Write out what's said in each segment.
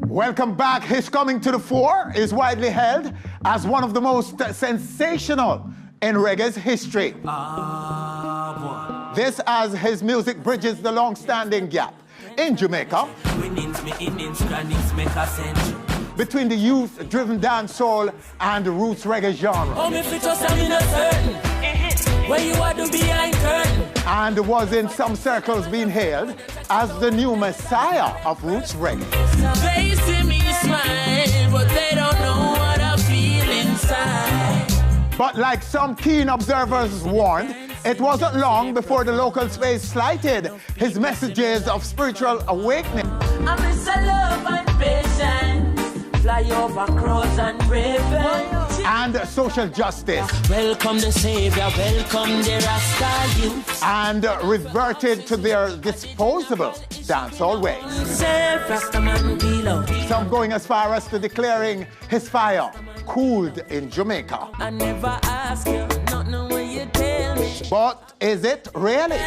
Welcome back. His coming to the fore is widely held as one of the most sensational in reggae's history. This as his music bridges the long-standing gap in Jamaica between the youth-driven dancehall and the roots reggae genre. And was in some circles being hailed as the new messiah of roots reggae. They see me smile, but they don't know what I feel inside. But like some keen observers warned, it wasn't long before the local space slighted his messages of spiritual awakening. I miss a love and patience, fly over crows and ravens, and social justice. Welcome the savior, welcome the Rasta youth. And reverted to their disposable dancehall ways. Some going as far as to declaring his fire cooled in Jamaica. I never ask you, not know what you tell me. But is it really?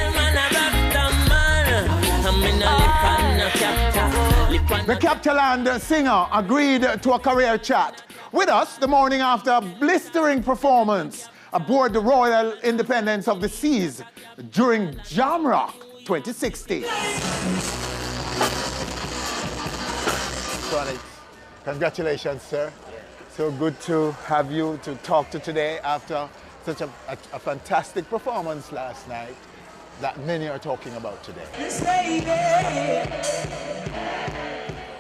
The Captaland singer agreed to a career chat with us the morning after a blistering performance aboard the Royal Independence of the Seas during Jamrock 2016. Chronixx, congratulations, sir. So good to have you to talk to today after such a fantastic performance last night that many are talking about today.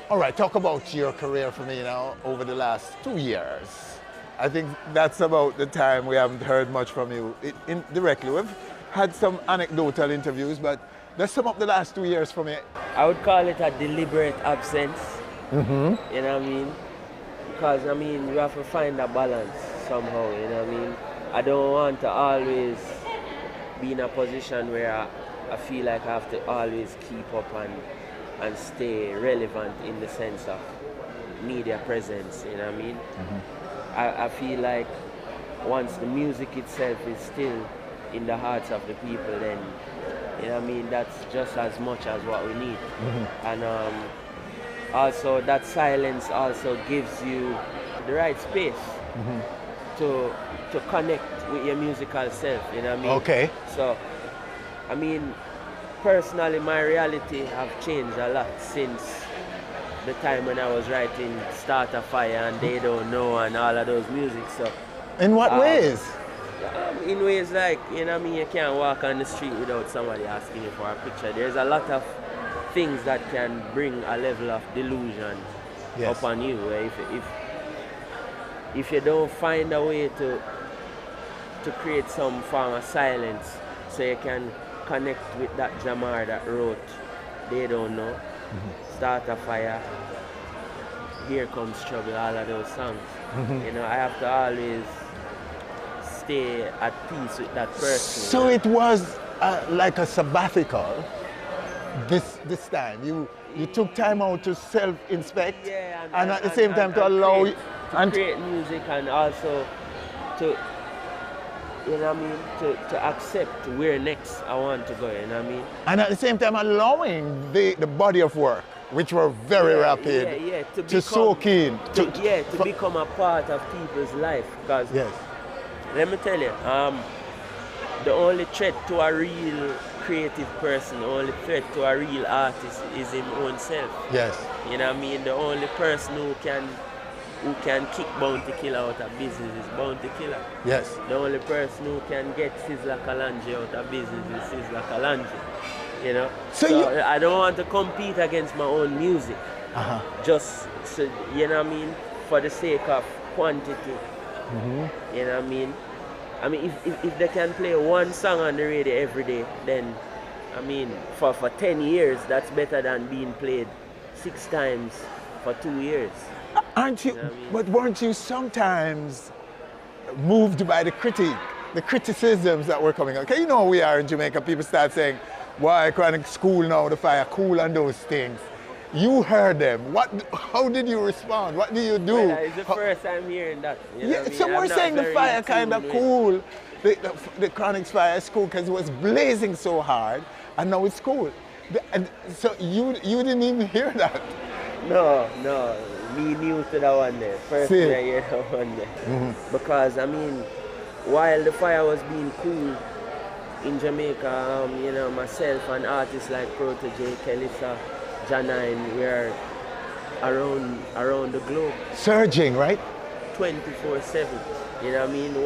All right, talk about your career for me now over the last 2 years. I think that's about the time we haven't heard much from you directly. We've had some anecdotal interviews, but let's sum up the last 2 years for me. I would call it a deliberate absence. You know what I mean? Because, I mean, you have to find a balance somehow, you know what I mean? I don't want to always be in a position where I feel like I have to always keep up and stay relevant in the sense of media presence, you know what I mean? I feel like once the music itself is still in the hearts of the people, then, you know what I mean, that's just as much as what we need. And also that silence also gives you the right space to connect with your musical self, you know what I mean? Okay. So, I mean, personally, my reality have changed a lot since the time when I was writing Start a Fire and They Don't Know and all of those music. So, in what ways? In ways like, you know what I mean, you can't walk on the street without somebody asking you for a picture. There's a lot of things that can bring a level of delusion upon you. Where if you don't find a way to create some form of silence so you can connect with that Jamar that wrote They Don't Know, Start a Fire, Here Comes Trouble, all of those songs. You know, I have to always stay at peace with that person. So it was like a sabbatical this time. You took time out to self-inspect and at the same time to allow you to create music and also to, you know what I mean, to accept where next I want to go, you know what I mean? And at the same time allowing the body of work, which were very rapid, to soak in. To become a part of people's life. Because let me tell you, the only threat to a real creative person, the only threat to a real artist is his own self. Yes. You know what I mean? The only person who can kick Bounty Killer out of business is Bounty Killer. Yes. The only person who can get Sizzla Kalonji out of business is Sizzla Kalonji. You know? So I don't want to compete against my own music. Just, so, you know what I mean? For the sake of quantity. You know what I mean? I mean, if they can play one song on the radio every day, then, I mean, for 10 years, that's better than being played 6 times for 2 years. Aren't you? You know but weren't you sometimes moved by the criticisms that were coming out? Okay, you know we are in Jamaica. People start saying, "Why Chronixx cool now? The fire cool and those things." You heard them. How did you respond? What do you do? Well, it's the first time hearing that. You know some were saying the fire kind of cool. The Chronixx fire is cool because it was blazing so hard, and now it's cool. And so you didn't even hear that? No, no, me new to that one there. First See. time I hear that one there. Because I mean, while the fire was being cool in Jamaica, you know, myself and artists like Protege, Kelissa, Janine, we are around the globe. Surging, right? 24/7. You know what I mean?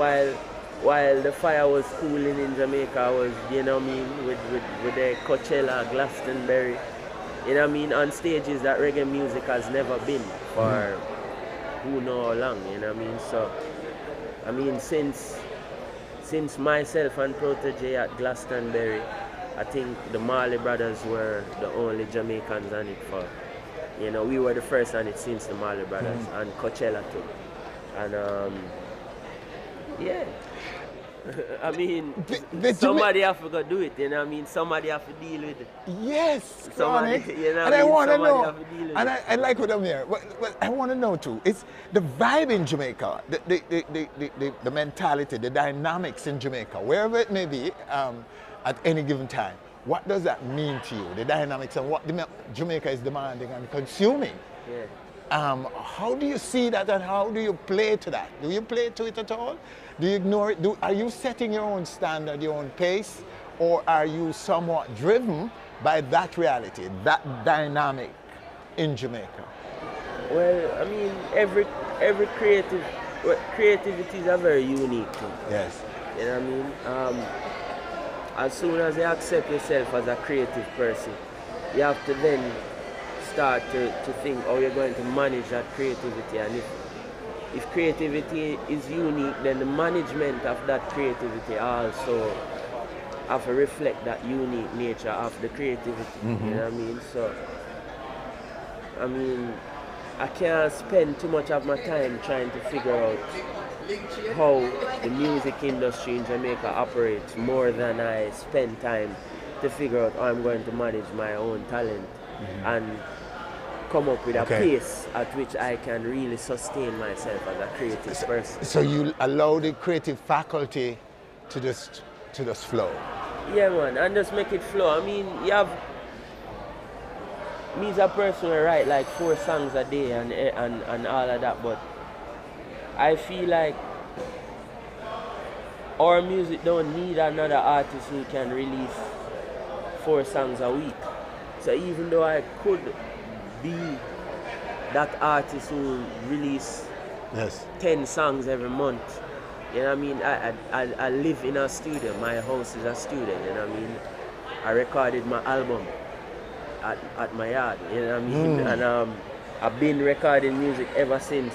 While the fire was cooling in Jamaica, I was, you know what I mean, with the Coachella, Glastonbury, you know what I mean, on stages that reggae music has never been for who know how long, you know what I mean? So, I mean, since myself and Protege at Glastonbury, I think the Marley Brothers were the only Jamaicans on it for, you know, we were the first on it since the Marley Brothers, and Coachella too. And yeah. I mean, somebody have to go do it, you know what I mean? Somebody have to deal with it. Yes, somebody, Chronixx. you know, and I want to know, have to deal with and it. I like what I'm hearing. What I want to know too, it's the vibe in Jamaica, the mentality, the dynamics in Jamaica, wherever it may be, at any given time. What does that mean to you, the dynamics and what Jamaica is demanding and consuming? Yeah. How do you see that and how do you play to that? Do you play to it at all? Do you ignore it? Are you setting your own standard, your own pace, or are you somewhat driven by that reality, that dynamic in Jamaica? Well, I mean, every creativity is a very unique thing. Yes. You know what I mean? As soon as you accept yourself as a creative person, you have to then start to think how you're going to manage that creativity. And if creativity is unique, then the management of that creativity also have to reflect that unique nature of the creativity. You know what I mean? So, I mean, I can't spend too much of my time trying to figure out how the music industry in Jamaica operates more than I spend time to figure out how I'm going to manage my own talent and come up with a pace at which I can really sustain myself as a creative person. So you allow the creative faculty to just flow? Yeah, man, and just make it flow. I mean, you have me as a person who write like 4 songs a day and all of that, but I feel like our music don't need another artist who can release 4 songs a week. So even though I could be that artist who release 10 songs every month, you know what I mean? I live in a studio. My house is a studio, you know what I mean? I recorded my album at my yard, you know what I mean? And I've been recording music ever since,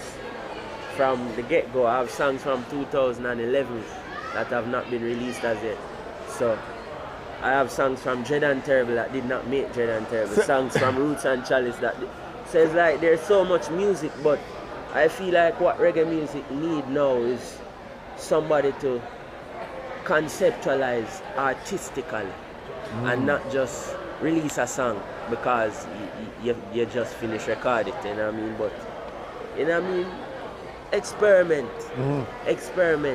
from the get-go. I have songs from 2011 that have not been released as yet. So I have songs from Dread and Terrible that did not make Dread and Terrible. Songs from Roots and Chalice that... So it's like there's so much music, but I feel like what reggae music need now is somebody to conceptualize artistically and not just release a song because you just finished recording it, you know what I mean? But, you know what I mean? Experiment, experiment.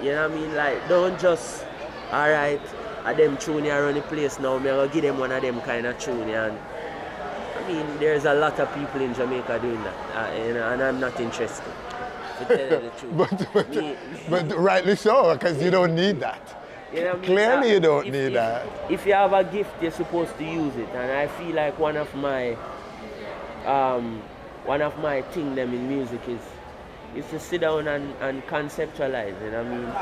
You know what I mean? Like, don't just, alright, them tune here on the place now, I'm going to give them one of them kind of tune. And I mean, there's a lot of people in Jamaica doing that, you know, and I'm not interested, to tell you the truth. but rightly so, because you don't need that. You know what I mean? Clearly you don't need that. If you have a gift, you're supposed to use it. And I feel like one of my thing them in music is to sit down and conceptualize, you know what I mean?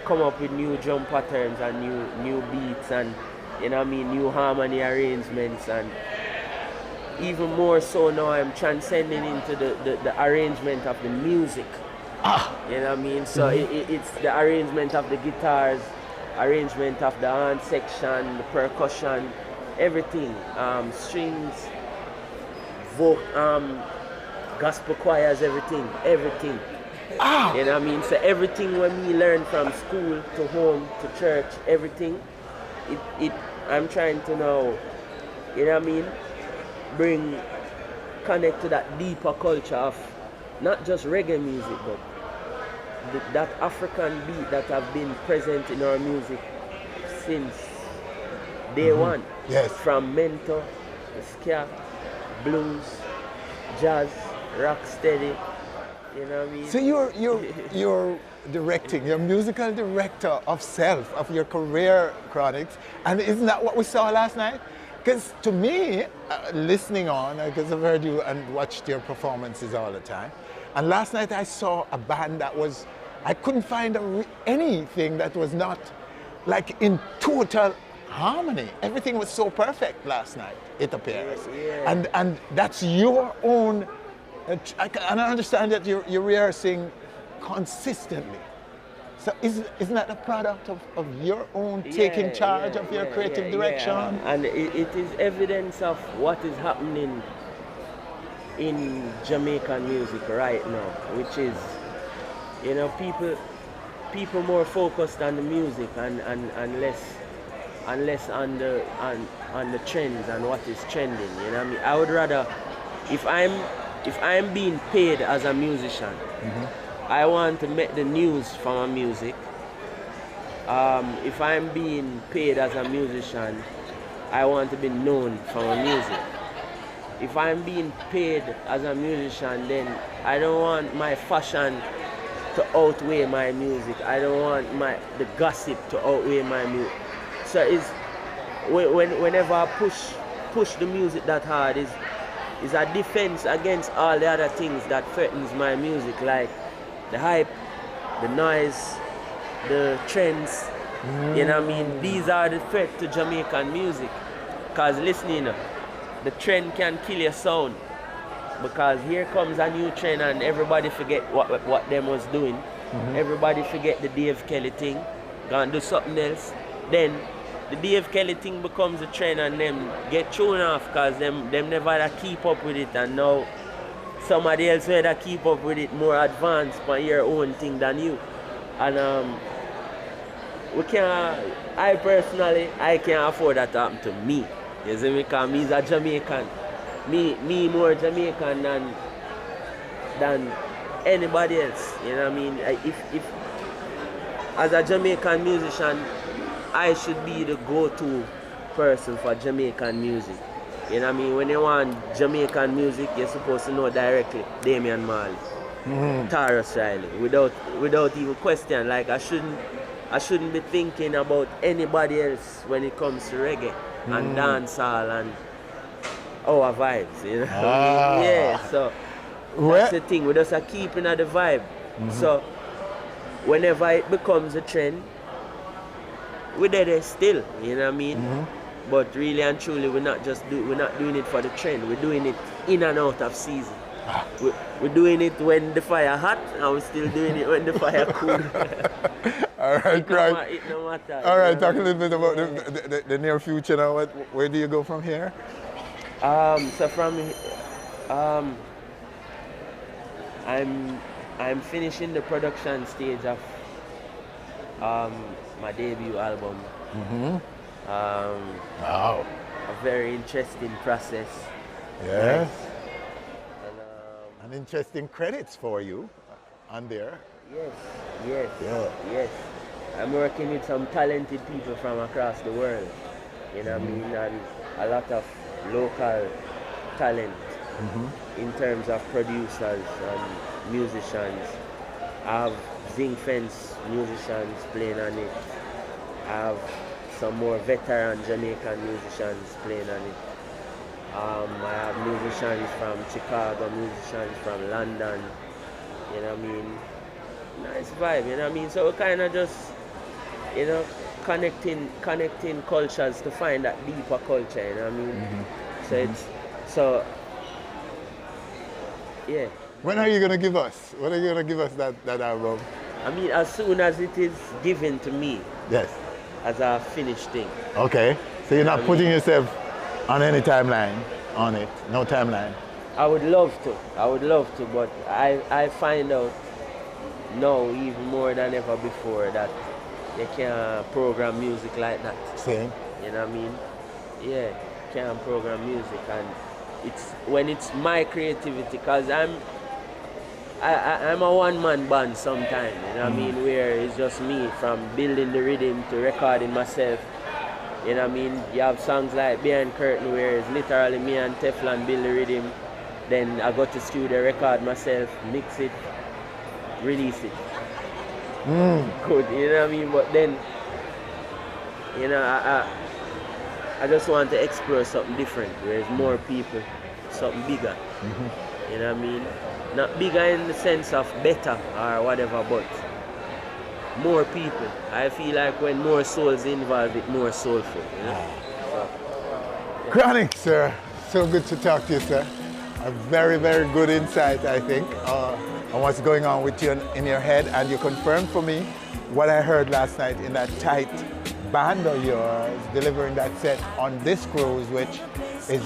Come up with new drum patterns and new beats and, you know what I mean, new harmony arrangements. And even more so now I'm transcending into the arrangement of the music. You know what I mean? So it's the arrangement of the guitars, arrangement of the horn section, the percussion, everything. Strings, gospel choirs, everything. You know what I mean? So everything when we learn from school to home to church, everything, I'm trying to now, you know what I mean, connect to that deeper culture of not just reggae music, but that African beat that have been present in our music since day one. Yes. From mentor, ska, blues, jazz, rock steady. You know what I mean? So you're directing, you're musical director of self, of your career, Chronixx, and isn't that what we saw last night? Because to me, listening on, because I've heard you and watched your performances all the time, and last night I saw a band that was, I couldn't find anything that was not like in total harmony. Everything was so perfect last night, it appears. Yeah. And that's your own, and I understand that you're rehearsing consistently. So isn't that a product of your own taking charge of your creative direction? Yeah. And it is evidence of what is happening in Jamaican music right now, which is, you know, people more focused on the music and less on the trends and what is trending. You know what I mean? I would rather, if I'm being paid as a musician, I want to make the news for my music. If I'm being paid as a musician, I want to be known for my music. If I'm being paid as a musician, then I don't want my fashion to outweigh my music. I don't want the gossip to outweigh my music. So whenever I push the music that hard, is a defense against all the other things that threatens my music, like the hype, the noise, the trends. You know what I mean? These are the threat to Jamaican music. Because listening, the trend can kill your sound. Because here comes a new trend and everybody forget what them was doing. Everybody forget the Dave Kelly thing, gonna do something else. Then the Dave Kelly thing becomes a trend and them get thrown off because them never keep up with it, and now somebody else rather keep up with it more advanced by your own thing than you. And we can't, I personally can't afford that to happen to me. You see me, because me's a Jamaican. Me more Jamaican than anybody else. You know what I mean? If as a Jamaican musician, I should be the go-to person for Jamaican music. You know what I mean? When you want Jamaican music, you're supposed to know directly Damian Marley, Tarrus Riley, without even question. Like I shouldn't be thinking about anybody else when it comes to reggae and dancehall and our vibes. You know what I mean? Yeah. So that's the thing. We just are keeping at the vibe. So whenever it becomes a trend, we're there still, you know what I mean? But really and truly, we're not doing it for the trend. We're doing it in and out of season. We're doing it when the fire hot, and we're still doing it when the fire cool. All right, right. It no matter. All right, talk a little bit about the near future now. Where do you go from here? So from I'm finishing the production stage of my debut album. Wow. A very interesting process. Yes. Nice. And interesting credits for you on there. Yes. I'm working with some talented people from across the world. You know what I mean? And a lot of local talent in terms of producers and musicians. I have Zinc Fence musicians playing on it. I have some more veteran Jamaican musicians playing on it. I have musicians from Chicago, musicians from London, you know what I mean? Nice vibe, you know what I mean? So we're kind of just, you know, connecting cultures to find that deeper culture, you know what I mean? So yeah. When are you going to give us? When are you going to give us that album? I mean, as soon as it is given to me. Yes. As a finished thing. Okay. So you're not putting yourself on any timeline on it? No timeline? I would love to, but I find out now even more than ever before that you can't program music like that. Same. You know what I mean? Yeah, you can't program music, and it's when it's my creativity, because I'm a one-man band sometimes, you know what I mean, where it's just me, from building the rhythm to recording myself You know what I mean? You have songs like Behind Curtain where it's literally me and Teflon build the rhythm. Then I go to studio, record myself, mix it, release it. Good, you know what I mean? But then, you know, I just want to explore something different, where there's more people, something bigger. You know what I mean? Not bigger in the sense of better or whatever, but more people. I feel like when more souls involved, it's more soulful. You know? Chronixx, sir, so good to talk to you, sir. A very, very good insight, I think, on what's going on with you in your head. And you confirmed for me what I heard last night in that tight band of yours, delivering that set on this cruise, which is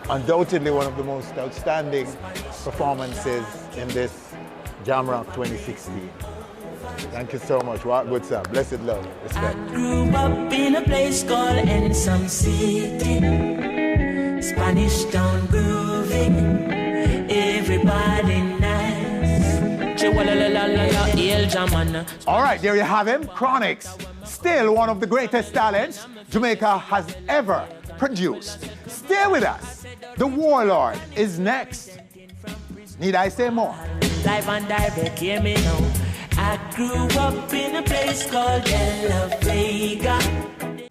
undoubtedly one of the most outstanding performances in this Jam Rock 2016. Thank you so much. What good stuff. Blessed love. Respect. I grew up in a place called Ensom City, Spanish Town grooving, everybody nice. All right, there you have him, Chronixx. Still one of the greatest talents Jamaica has ever produced. Stay with us. The Warlord is next. Need I say more? Live and direct, hear me now. I grew up in a place called La Vega.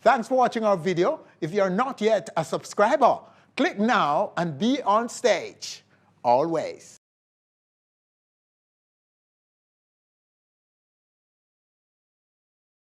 Thanks for watching our video. If you're not yet a subscriber, click now and be on stage. Always.